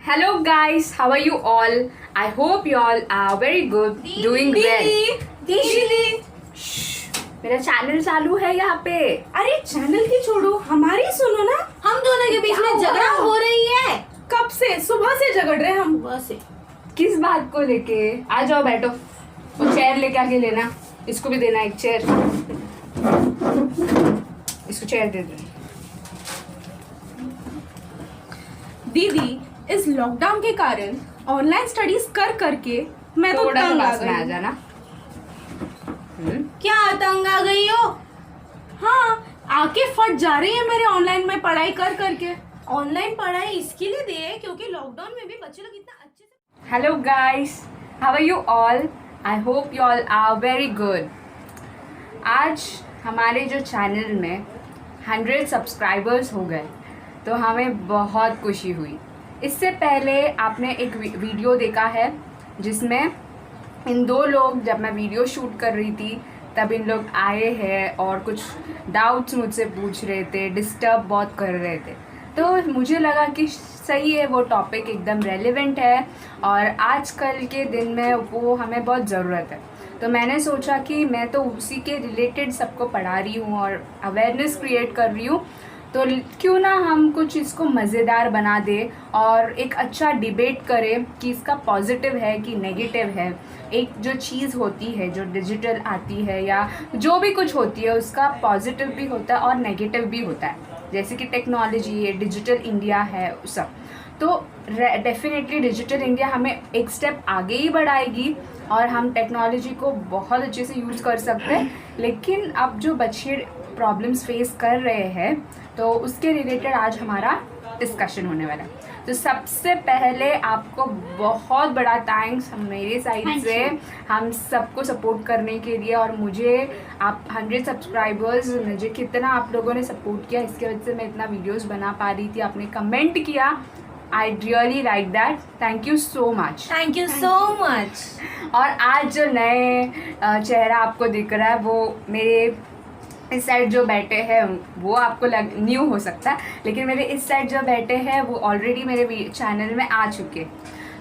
Hello guys, how are you all? I hope you all are very good, doing well. दीदी मेरा channel चालू है यहाँ पे। अरे चैनल की छोड़ो, हमारी सुनो ना। हम दोनों के बीच में झगड़ा हो रही है। कब से? सुबह से झगड़ रहे हम। सुबह से किस बात को लेके? आ जाओ बैठो। वो चेयर लेके आके लेना। इसको भी देना एक चेयर। इसको चेयर दे दो। दीदी, इस लॉकडाउन के कारण ऑनलाइन स्टडीज कर करके मैं तो तंग आ गई। आ जाना। क्या तंग आ गई हो? हाँ, आके फट जा रही है मेरे ऑनलाइन में पढ़ाई कर करके। ऑनलाइन पढ़ाई इसके लिए दी है क्योंकि लॉकडाउन में भी बच्चे लोग इतना अच्छे से। Hello guys, how are you all? I hope you all are very good. आज हमारे जो चैनल में 100 सब्सक्राइबर्स हो गए तो हमें बहुत खुशी हुई। इससे पहले आपने एक वीडियो देखा है जिसमें इन दो लोग, जब मैं वीडियो शूट कर रही थी तब इन लोग आए हैं और कुछ डाउट्स मुझसे पूछ रहे थे, डिस्टर्ब बहुत कर रहे थे। तो मुझे लगा कि सही है, वो टॉपिक एकदम रेलेवेंट है और आजकल के दिन में वो हमें बहुत ज़रूरत है। तो मैंने सोचा कि मैं तो उसी के रिलेटेड सबको पढ़ा रही हूँ और अवेयरनेस क्रिएट कर रही हूँ, तो क्यों ना हम कुछ इसको मज़ेदार बना दें और एक अच्छा डिबेट करें कि इसका पॉजिटिव है कि नेगेटिव है। एक जो चीज़ होती है, जो डिजिटल आती है या जो भी कुछ होती है, उसका पॉजिटिव भी होता है और नेगेटिव भी होता है। जैसे कि टेक्नोलॉजी है, डिजिटल इंडिया है, सब। तो डेफिनेटली डिजिटल इंडिया हमें एक स्टेप आगे ही बढ़ाएगी और हम टेक्नोलॉजी को बहुत अच्छे से यूज़ कर सकते हैं। लेकिन अब जो बच्चे प्रॉब्लम्स फेस कर रहे हैं तो उसके रिलेटेड आज हमारा डिस्कशन होने वाला है। तो सबसे पहले आपको बहुत बड़ा थैंक्स मेरे साइड से, हम सबको सपोर्ट करने के लिए। और मुझे आप 100 सब्सक्राइबर्स, मुझे कितना आप लोगों ने सपोर्ट किया, इसके वजह से मैं इतना वीडियोस बना पा रही थी। आपने कमेंट किया, I really like that. Thank you so much. Thank you so much. और आज जो नए चेहरा आपको दिख रहा है वो मेरे इस साइड जो बैठे हैं, वो आपको न्यू हो सकता है, लेकिन मेरे इस साइड जो बैठे हैं वो ऑलरेडी मेरे चैनल में आ चुके।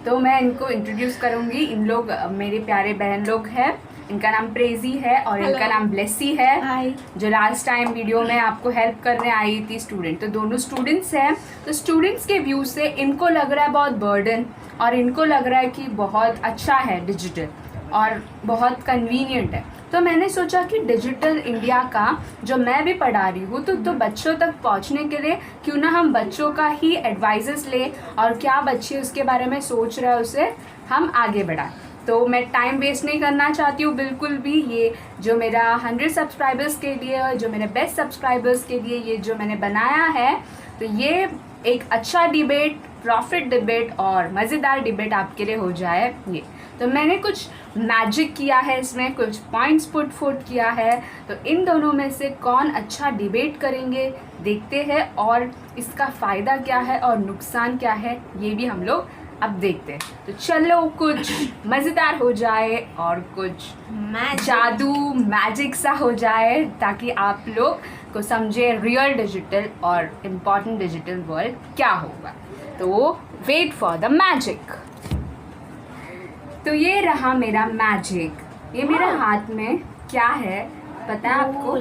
तो मैं इनको इंट्रोड्यूस करूँगी। इन लोग मेरे प्यारे बहन लोग हैं। इनका नाम प्रेजी है और इनका नाम ब्लेसी है। Hi. जो लास्ट टाइम वीडियो में आपको हेल्प करने आई थी स्टूडेंट, तो दोनों स्टूडेंट्स हैं। तो स्टूडेंट्स के व्यू से इनको लग रहा है बहुत बर्डन और इनको लग रहा है कि बहुत अच्छा है डिजिटल और बहुत कन्वीनियंट है। तो मैंने सोचा कि डिजिटल इंडिया का जो मैं भी पढ़ा रही हूँ तो बच्चों तक पहुँचने के लिए क्यों ना हम बच्चों का ही एडवाइजेस लें और क्या बच्चे उसके बारे में सोच रहे हैं उसे हम आगे बढ़ाएं। तो मैं टाइम वेस्ट नहीं करना चाहती हूँ बिल्कुल भी। ये जो मेरा 100 सब्सक्राइबर्स के लिए और जो मेरे बेस्ट सब्सक्राइबर्स के लिए ये जो मैंने बनाया है, तो ये एक अच्छा डिबेट, प्रॉफिट डिबेट और मज़ेदार डिबेट आपके लिए हो जाए ये। तो मैंने कुछ मैजिक किया है, इसमें कुछ पॉइंट्स पुट किया है। तो इन दोनों में से कौन अच्छा डिबेट करेंगे देखते हैं और इसका फ़ायदा क्या है और नुकसान क्या है ये भी हम लोग अब देखते हैं। तो चलो कुछ मज़ेदार हो जाए और कुछ जादू मैजिक सा हो जाए ताकि आप लोग को समझे रियल डिजिटल और इम्पॉर्टेंट डिजिटल वर्ल्ड क्या होगा। तो वेट फॉर द मैजिक। तो ये रहा मेरा मैजिक। ये मेरे हाथ में क्या है पता है आपको?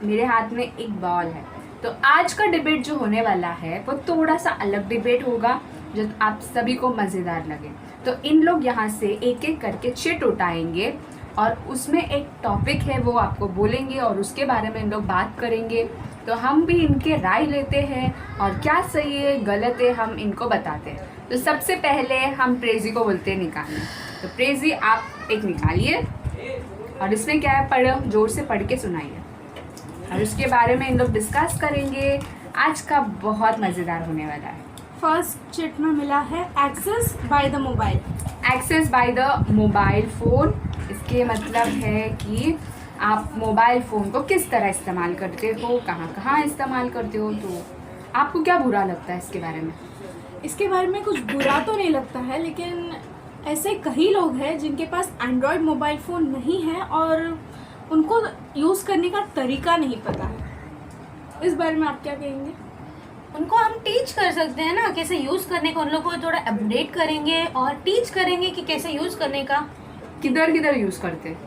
मेरे हाथ में एक बॉल है। तो आज का डिबेट जो होने वाला है वो थोड़ा सा अलग डिबेट होगा जो आप सभी को मज़ेदार लगे। तो इन लोग यहाँ से एक एक करके चिट उठाएंगे और उसमें एक टॉपिक है वो आपको बोलेंगे और उसके बारे में इन लोग बात करेंगे। तो हम भी इनके राय लेते हैं और क्या सही है गलत है हम इनको बताते हैं। तो सबसे पहले हम प्रेजी को बोलते हैं निकालना। तो प्रेजी आप एक निकालिए और इसमें क्या है, पढ़ो, जोर से पढ़ के सुनाइए और उसके बारे में इन लोग डिस्कस करेंगे। आज का बहुत मज़ेदार होने वाला है। फर्स्ट चिट में मिला है access by the mobile. Access by the mobile phone, इसके मतलब है कि आप मोबाइल फ़ोन को किस तरह इस्तेमाल करते हो, कहाँ कहाँ इस्तेमाल करते हो। तो आपको क्या बुरा लगता है इसके बारे में? इसके बारे में कुछ बुरा तो नहीं लगता है, लेकिन ऐसे कई लोग हैं जिनके पास एंड्रॉयड मोबाइल फ़ोन नहीं है और उनको यूज़ करने का तरीका नहीं पता है। इस बारे में आप क्या कहेंगे? उनको हम टीच कर सकते हैं ना कैसे यूज़ करने का, उन लोगों को थोड़ा अपडेट करेंगे और टीच करेंगे कि कैसे यूज़ करने का। किधर किधर यूज़ करते हैं?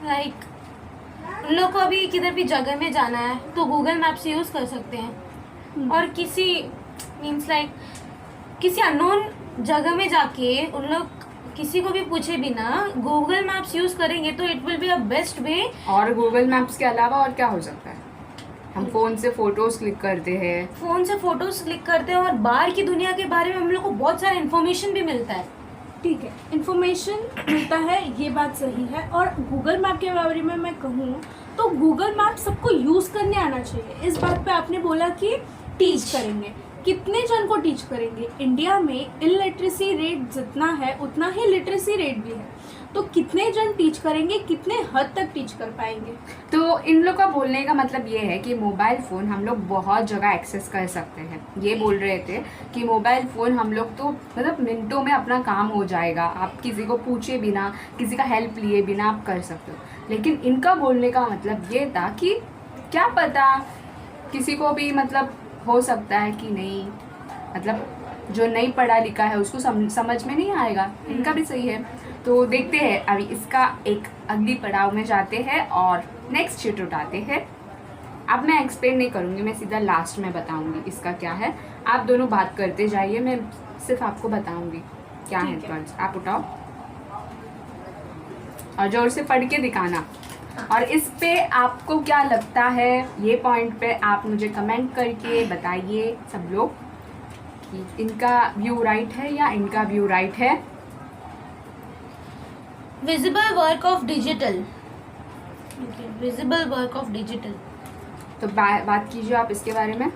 लाइक उन लोग को अभी किधर भी जगह में जाना है तो गूगल मैप से यूज़ कर सकते हैं। और किसी मीन्स लाइक किसी अननोन जगह में जाके उन लोग किसी को भी पूछे बिना गूगल मैप्स यूज़ करेंगे तो it will be a best way. और गूगल मैप्स के अलावा और क्या हो सकता है? हम फ़ोन से फ़ोटोज़ क्लिक करते हैं। फ़ोन से फ़ोटोज़ क्लिक करते हैं और बाहर की दुनिया के बारे में हम लोग को बहुत सारा इन्फॉर्मेशन भी मिलता है। ठीक है, इन्फॉर्मेशन मिलता है, ये बात सही है। और गूगल मैप के बारे में मैं कहूँ तो गूगल मैप सबको यूज़ करने आना चाहिए। इस बात पे आपने बोला कि टीच करेंगे, कितने जन को टीच करेंगे? इंडिया में इलिटरेसी रेट जितना है उतना ही लिटरेसी रेट भी है, तो कितने जन टीच करेंगे, कितने हद तक टीच कर पाएंगे? तो इन लोग का बोलने का मतलब ये है कि मोबाइल फ़ोन हम लोग बहुत जगह एक्सेस कर सकते हैं। ये बोल रहे थे कि मोबाइल फ़ोन हम लोग तो मतलब मिनटों में अपना काम हो जाएगा, आप किसी को पूछे बिना, किसी का हेल्प लिए बिना आप कर सकते हो। लेकिन इनका बोलने का मतलब ये था कि क्या पता किसी को भी मतलब हो सकता है कि नहीं, मतलब जो नहीं पढ़ा लिखा है उसको समझ में नहीं आएगा। इनका भी सही है। तो देखते हैं, अभी इसका एक अगली पड़ाव में जाते हैं और नेक्स्ट शीट उठाते हैं। अब मैं एक्सप्लेन नहीं करूँगी, मैं सीधा लास्ट में बताऊँगी इसका क्या है। आप दोनों बात करते जाइए, मैं सिर्फ आपको बताऊँगी क्या है पॉइंट्स। आप उठाओ और जोर से पढ़ के दिखाना। और इस पे आपको क्या लगता है, ये पॉइंट पे आप मुझे कमेंट करके बताइए सब लोग कि इनका व्यू राइट है या इनका व्यू राइट है। Visible work of digital, visible work of digital. तो बात कीजिए आप इसके बारे में।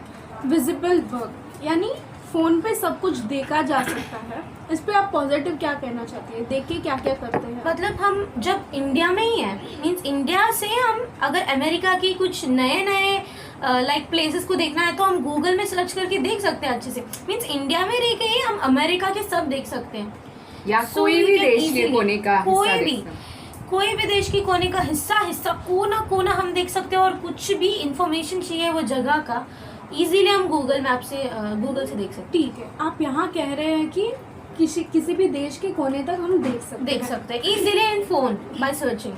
विजिबल वर्क यानी फ़ोन पे सब कुछ देखा जा सकता है। इस पे आप पॉजिटिव क्या कहना चाहती है? देख के क्या क्या करते हैं? मतलब हम जब इंडिया में ही है, मीन्स इंडिया से हम अगर अमेरिका की कुछ नए नए लाइक प्लेसेस को देखना है तो हम गूगल में सर्च करके देख सकते हैं अच्छे से। मीन्स इंडिया में रह के ही हम अमेरिका के सब देख सकते हैं, या So कोई you भी can देश के easily- कोने का कोई हिस्सा भी देख सकते हैं। कोई भी देश की कोने का हिस्सा कोना कोना हम देख सकते हैं। और कुछ भी इंफॉर्मेशन चाहिए वो जगह का इजीली हम गूगल मैप से गूगल से देख सकते ठीक है, आप यहाँ कह रहे हैं कि किसी भी देश के कोने तक हम देख सकते हैं। हैं easily in phone by searching.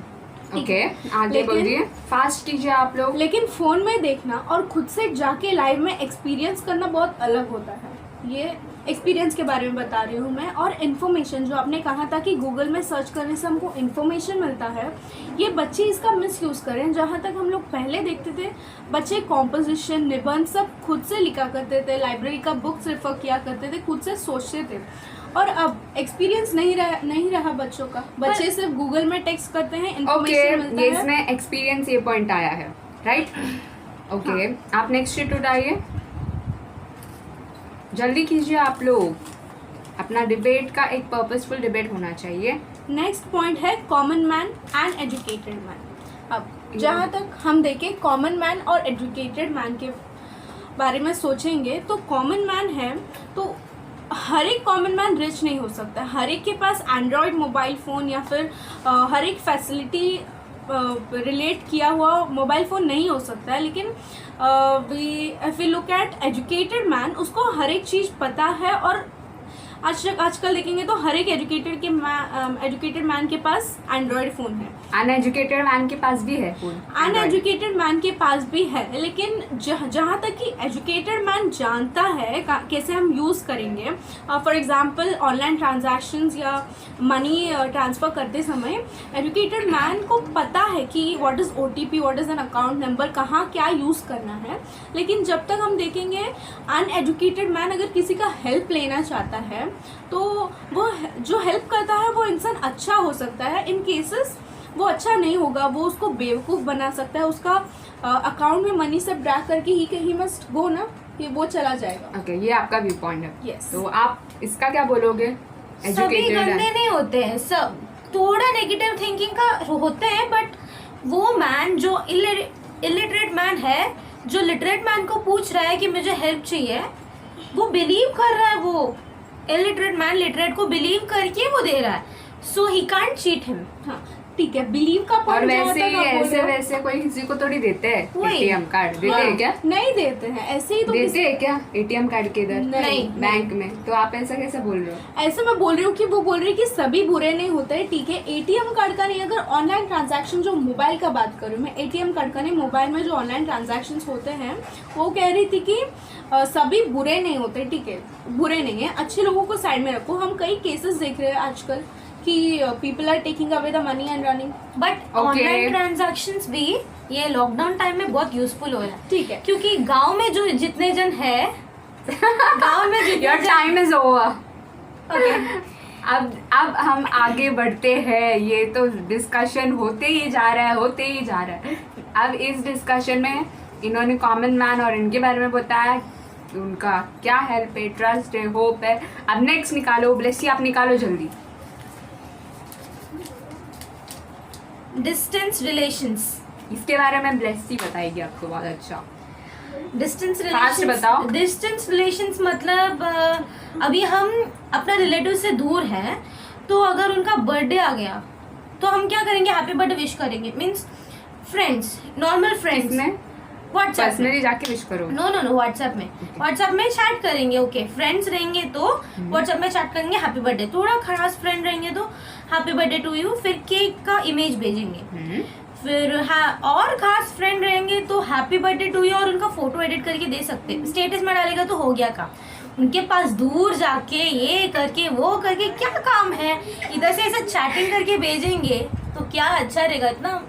Okay, आगे लेकिन- बोलिए, फास्ट कीजिए आप लोग। लेकिन फ़ोन में देखना और खुद से जाके लाइव में एक्सपीरियंस करना बहुत अलग होता है। ये एक्सपीरियंस के बारे में बता रही हूँ मैं। और इन्फॉर्मेशन जो आपने कहा था कि गूगल में सर्च करने से हमको इन्फॉर्मेशन मिलता है, ये बच्चे इसका मिसयूज़ करें। जहाँ तक हम लोग पहले देखते थे बच्चे कॉम्पोजिशन, निबंध सब खुद से लिखा करते थे, लाइब्रेरी का बुक्स रेफर किया करते थे, खुद से सोचते थे। और अब एक्सपीरियंस नहीं रहा बच्चों का। बच्चे सिर्फ गूगल में टेक्स्ट करते हैं, ओके, इन्फॉर्मेशन मिलता ये है। इसमें एक्सपीरियंस ये पॉइंट आया है, राइट? ओके, आप नेक्स्ट शीट उठाइए, जल्दी कीजिए आप लोग। अपना डिबेट का एक पर्पसफुल डिबेट होना चाहिए। नेक्स्ट पॉइंट है common man and educated man. अब जहाँ तक हम देखें कॉमन मैन और एजुकेटेड मैन के बारे में सोचेंगे तो कॉमन मैन है तो हर एक कॉमन मैन रिच नहीं हो सकता। हर एक के पास एंड्रॉयड मोबाइल फ़ोन या फिर हर एक फैसिलिटी रिलेट किया हुआ मोबाइल फ़ोन नहीं हो सकता है। लेकिन if we look at educated man, उसको हर एक चीज़ पता है। और आजकल देखेंगे तो हर एक एजुकेटेड मैन के पास एंड्रॉयड फ़ोन है। अनएजुकेटेड मैन के पास भी है फोन, अनएजुकेटेड मैन के पास भी है। लेकिन जहाँ तक कि एजुकेटेड मैन जानता है कैसे हम यूज़ करेंगे। फॉर एग्जांपल ऑनलाइन ट्रांजैक्शंस या मनी ट्रांसफ़र करते समय एजुकेटेड मैन को पता है कि what is OTP, what is an account number, कहाँ क्या यूज़ करना है। लेकिन जब तक हम देखेंगे अनएजुकेटेड मैन अगर किसी का हेल्प लेना चाहता है तो वो जो हेल्प करता है वो इंसान अच्छा हो सकता है। इन केसेस वो अच्छा नहीं होगा, वो उसको बेवकूफ़ बना सकता है। उसका अकाउंट में मनी सब ड्रैग करके ही मस्ट गो ना, कि वो चला जाएगा। ओके, ये आपका व्यू पॉइंट है। Yes. तो आप इसका क्या बोलोगे? सभी गंदे नहीं होते हैं, सब थोड़ा नेगेटिव थिंकिंग का होते हैं। बट वो मैन जो इलिटरेट मैन है, जो लिटरेट मैन को पूछ रहा है कि मुझे हेल्प चाहिए, वो बिलीव कर रहा है, वो इलिटरेट मैन लिटरेट को बिलीव करके वो दे रहा है। सो ही कांट चीट हिम। हाँ, ठीक है, बिलीव का और पॉइंट वैसे ही ऐसे वैसे कोई किसी को थोड़ी देते हैं वही। एटीएम कार्ड, देते हैं क्या? नहीं देते हैं, ऐसे ही तो देते हैं क्या एटीएम कार्ड के इधर नहीं, बैंक में? तो आप ऐसा कैसे बोल रहे हो? ऐसे मैं बोल रही हूँ कि वो बोल रही है कि सभी बुरे नहीं होते हैं, ठीक है। एटीएम कार्ड का नहीं, अगर ऑनलाइन ट्रांजैक्शन, जो मोबाइल का बात करूँ मैं, एटीएम कार्ड का नहीं, मोबाइल में जो ऑनलाइन ट्रांजैक्शंस होते हैं, वो कह रही थी कि सभी बुरे नहीं होते, ठीक है, बुरे नहीं है, अच्छे लोगों को साइड में रखो। हम कई केसेस देख रहे हैं आजकल कि people are taking away the money and running. But online transactions भी ये लॉकडाउन टाइम में बहुत यूजफुल हो रहा है, ठीक है, क्योंकि गांव में जो जितने जन है गांव में जितने your time is over. Okay, अब हम आगे बढ़ते हैं, ये तो डिस्कशन होते ही जा रहा है। अब इस डिस्कशन में इन्होंने कॉमन मैन और इनके बारे में बताया, उनका क्या हेल्प है, ट्रस्ट है, होप है। अब नेक्स्ट निकालो, ब्लेसी आप निकालो जल्दी। डिस्टेंस रिलेशंस, इसके बारे में ब्लेसी बताएगी आपको बहुत अच्छा। डिस्टेंस Fast बताओ। डिस्टेंस रिलेशंस मतलब अभी हम अपना रिलेटिव से दूर हैं, तो अगर उनका बर्थडे आ गया तो हम क्या करेंगे, हैप्पी बर्थडे विश करेंगे। मीन्स फ्रेंड्स, नॉर्मल फ्रेंड्स में व्हाट्सएप में, पर्सनली जाके विश करो। नो व्हाट्सएप में चैट करेंगे। ओके, फ्रेंड्स रहेंगे तो व्हाट्सएप में चैट करेंगे हैप्पी बर्थडे, थोड़ा खास फ्रेंड रहेंगे तो हैप्पी बर्थडे टू यू, फिर केक का इमेज भेजेंगे। फिर और खास फ्रेंड रहेंगे तो हैप्पी बर्थडे टू यू और उनका फोटो एडिट करके दे सकते हैं, स्टेटस में डालेगा तो हो गया काम। उनके पास दूर जाके ये करके वो करके क्या काम है, इधर से ऐसा चैटिंग करके भेजेंगे तो क्या अच्छा रहेगा, इतना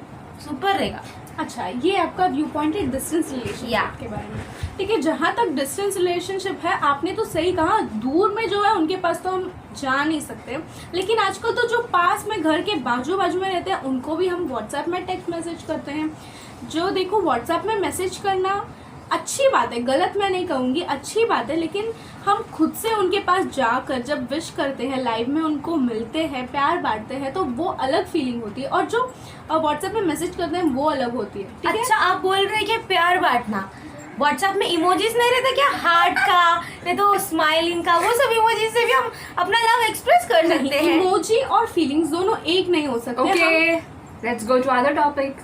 सुपर रहेगा। अच्छा, ये आपका व्यू पॉइंट है डिस्टेंस रिलेशनशिप के बारे में, ठीक है। जहाँ तक डिस्टेंस रिलेशनशिप है, आपने तो सही कहा, दूर में जो है उनके पास तो हम जा नहीं सकते, लेकिन आजकल तो जो पास में घर के बाजू में रहते हैं उनको भी हम व्हाट्सएप में टेक्स्ट मैसेज करते हैं। जो देखो, व्हाट्सएप में मैसेज करना अच्छी बात है, गलत मैं नहीं कहूँगी, अच्छी बात है, लेकिन हम खुद से उनके पास जाकर जब विश करते हैं, लाइव में उनको मिलते हैं, प्यार बांटते हैं, तो वो अलग फीलिंग होती है, और जो व्हाट्सएप में मैसेज करते हैं वो अलग होती है, ठीक है। अच्छा, आप बोल रहे हैं कि प्यार बांटना, व्हाट्सएप में इमोजीज नहीं रहता क्या, हार्ट का, नहीं तो स्माइलिंग का, वो सब इमोजीज से भी हम अपना लव एक्सप्रेस कर सकते हैं। इमोजी और फीलिंग्स दोनों एक नहीं हो सकते। Okay, let's go to other topic.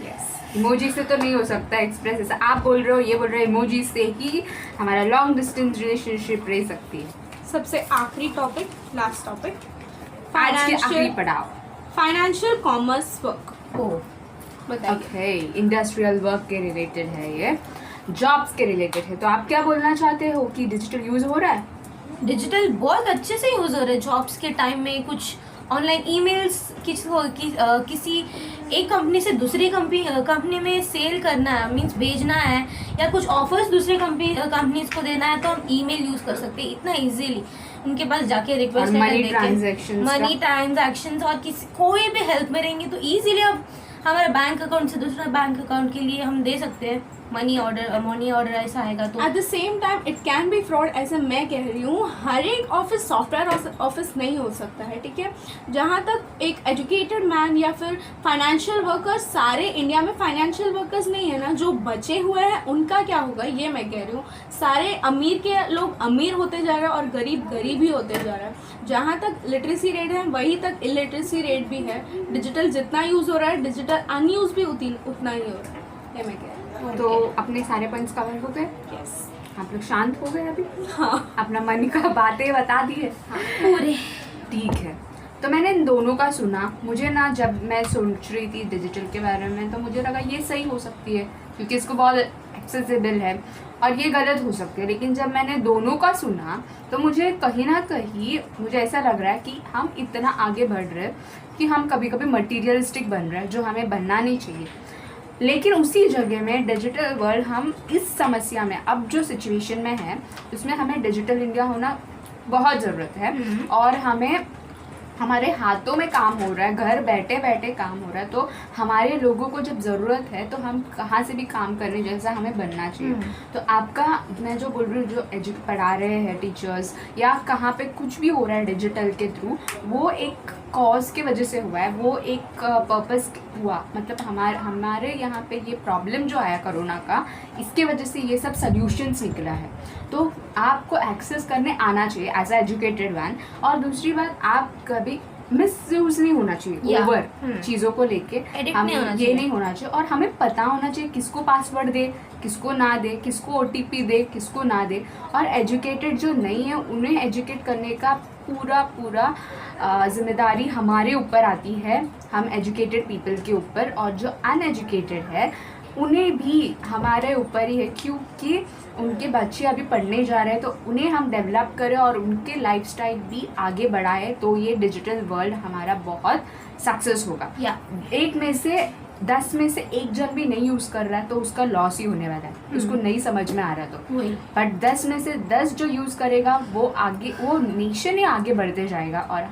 Yes, emoji से तो नहीं हो सकता एक्सप्रेस, ऐसा आप बोल रहे हो, ये बोल रहे हो, इमोजी से ही हमारा लॉन्ग डिस्टेंस रिलेशनशिप रह सकती है। सबसे आखिरी टॉपिक, लास्ट टॉपिक, आज के आखिरी पड़ाव, फाइनेंशियल कॉमर्स वर्क। बताइए। ओके, इंडस्ट्रियल वर्क के रिलेटेड है, ये जॉब्स के रिलेटेड है। तो आप क्या बोलना चाहते हो कि डिजिटल यूज हो रहा है? डिजिटल बहुत अच्छे से यूज हो रहा है जॉब्स के टाइम में। कुछ ऑनलाइन ईमेल्स किसी एक कंपनी से दूसरी कंपनी में सेल करना है, मींस भेजना है, या कुछ ऑफर्स दूसरे कंपनीज को देना है, तो हम ईमेल यूज कर सकते हैं इतना इजीली। उनके पास जाके रिक्वेस्ट मनी ट्रांजैक्शंस और कोई भी हेल्प में रहेंगे तो इजीली अब हमारे बैंक अकाउंट से दूसरा बैंक अकाउंट के लिए हम दे सकते हैं मनी ऑर्डर ऐसा आएगा तो। At the same time it can be fraud, ऐसे मैं कह रही हूँ, हर एक ऑफिस सॉफ्टवेयर ऑफिस नहीं हो सकता है, ठीक है। जहाँ तक एक एजुकेटेड मैन या फिर फाइनेंशियल वर्कर्स, सारे इंडिया में फाइनेंशियल वर्कर्स नहीं है ना, जो बचे हुए हैं उनका क्या होगा, ये मैं कह रही हूँ। सारे अमीर के लोग अमीर होते जा रहे हैं और गरीब गरीब ही होते जा रहा है। जहाँ तक लिटरेसी रेट है वहीं तक इलिटरेसी रेट भी है। डिजिटल जितना यूज़ हो रहा है, डिजिटल अनयूज भी उतना ही हो रहा है, ये मैं कह रही हूँ। तो अपने सारे पॉइंट्स कवर हो गए? यस। आप लोग शांत हो गए अभी? हाँ, अपना मन का बातें बता दी है पूरे। ठीक है, तो मैंने इन दोनों का सुना। मुझे ना, जब मैं सोच रही थी डिजिटल के बारे में, तो मुझे लगा ये सही हो सकती है क्योंकि इसको बहुत एक्सेसिबल है, और ये गलत हो सकती है। लेकिन जब मैंने दोनों का सुना तो मुझे कहीं ना कहीं मुझे ऐसा लग रहा है कि हम इतना आगे बढ़ रहे हैं कि हम कभी कभी मटीरियलिस्टिक बन रहे हैं, जो हमें बनना नहीं चाहिए। लेकिन उसी जगह में डिजिटल वर्ल्ड, हम इस समस्या में अब जो सिचुएशन में है उसमें हमें डिजिटल इंडिया होना बहुत ज़रूरत है, और हमें हमारे हाथों में काम हो रहा है, घर बैठे बैठे काम हो रहा है, तो हमारे लोगों को जब ज़रूरत है तो हम कहाँ से भी काम करने जैसा हमें बनना चाहिए। तो आपका, मैं जो बोल रही हूँ, जो पढ़ा रहे हैं टीचर्स या कहाँ पे कुछ भी हो रहा है डिजिटल के थ्रू, वो एक कॉज की वजह से हुआ है, वो एक पर्पस हुआ। मतलब हमारे यहाँ पे ये प्रॉब्लम जो आया कोरोना का, इसके वजह से ये सब सल्यूशंस निकला है। तो आपको एक्सेस करने आना चाहिए एज ए एजुकेटेड मैन। और दूसरी बात, आप कभी मिसयूज नहीं होना चाहिए Yeah. ओवर चीज़ों को लेके। Addict हम नहीं होना ये चाहिए। नहीं होना चाहिए, और हमें पता होना चाहिए किसको पासवर्ड दे, किसको ना दे, किसको OTP दे, किसको ना दे। और एजुकेटेड जो नहीं है उन्हें एजुकेट करने का पूरा जिम्मेदारी हमारे ऊपर आती है, हम एजुकेटेड पीपल के ऊपर। और जो अनएजुकेटेड है उन्हें भी हमारे ऊपर ही है, क्योंकि उनके बच्चे अभी पढ़ने जा रहे हैं, तो उन्हें हम डेवलप करें और उनके लाइफस्टाइल भी आगे बढ़ाएं, तो ये डिजिटल वर्ल्ड हमारा बहुत सक्सेस होगा। या 1 में से 10 में से 1 जन भी नहीं यूज़ कर रहा है तो उसका लॉस ही होने वाला है, उसको नहीं समझ में आ रहा तो। वही बट 10 में से 10 जो यूज़ करेगा वो आगे, वो नेशन ही आगे बढ़ते जाएगा, और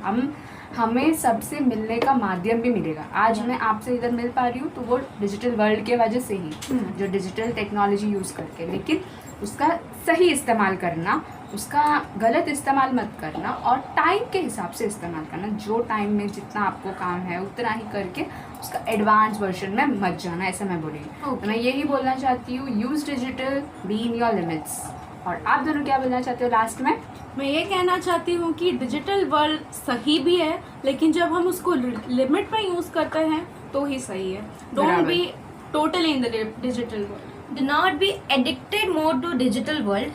हमें सबसे मिलने का माध्यम भी मिलेगा। आज मैं आपसे इधर मिल पा रही हूँ तो वो डिजिटल वर्ल्ड के वजह से ही, जो डिजिटल टेक्नोलॉजी यूज़ करके, लेकिन उसका सही इस्तेमाल करना, उसका गलत इस्तेमाल मत करना, और टाइम के हिसाब से इस्तेमाल करना। जो टाइम में जितना आपको काम है उतना ही करके उसका एडवांस वर्जन में मत जाना, ऐसा मैं बोलूँगी। तो मैं यही बोलना चाहती हूँ, use digital, be in your limits. और आप दोनों क्या बोलना चाहते हो लास्ट में? मैं ये कहना चाहती हूँ कि डिजिटल वर्ल्ड सही भी है, लेकिन जब हम उसको लिमिट में यूज़ करते हैं तो ही सही है। डोंट बराबर। Be totally in the digital world. do not be addicted more to digital world.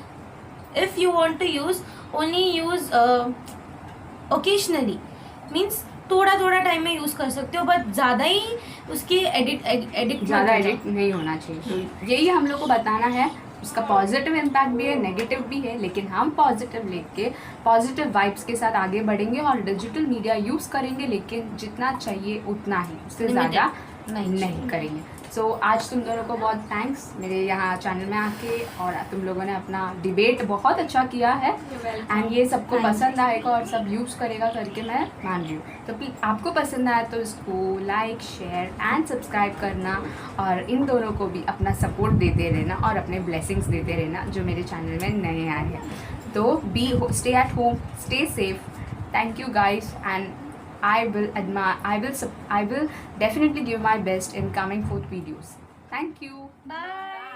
If you want to use, only use occasionally, means थोड़ा टाइम में यूज कर सकते हो, बट ज़्यादा ही उसके एडिक्ट ज़्यादा एडिक्ट नहीं होना चाहिए। तो यही हम लोग को बताना है। उसका पॉजिटिव इम्पैक्ट भी है, नेगेटिव भी है, लेकिन हम पॉजिटिव लेके पॉजिटिव वाइब्स के साथ आगे बढ़ेंगे और डिजिटल मीडिया यूज़ करेंगे, लेकिन जितना चाहिए उतना ही, उससे ज़्यादा नहीं करेंगे। सो आज तुम दोनों को बहुत थैंक्स मेरे यहाँ चैनल में आके, और तुम लोगों ने अपना डिबेट बहुत अच्छा किया है, एंड ये सबको पसंद आएगा और सब यूज़ करेगा करके मैं मान रही हूँ। तो प्लीज़ आपको पसंद आया तो इसको लाइक, शेयर एंड सब्सक्राइब करना, और इन दोनों को भी अपना सपोर्ट देते रहना और अपने ब्लेसिंग्स देते रहना जो मेरे चैनल में नए आए हैं। तो stay at home, stay safe. Thank you guys, and I will definitely give my best in coming forth videos. Thank you. Bye.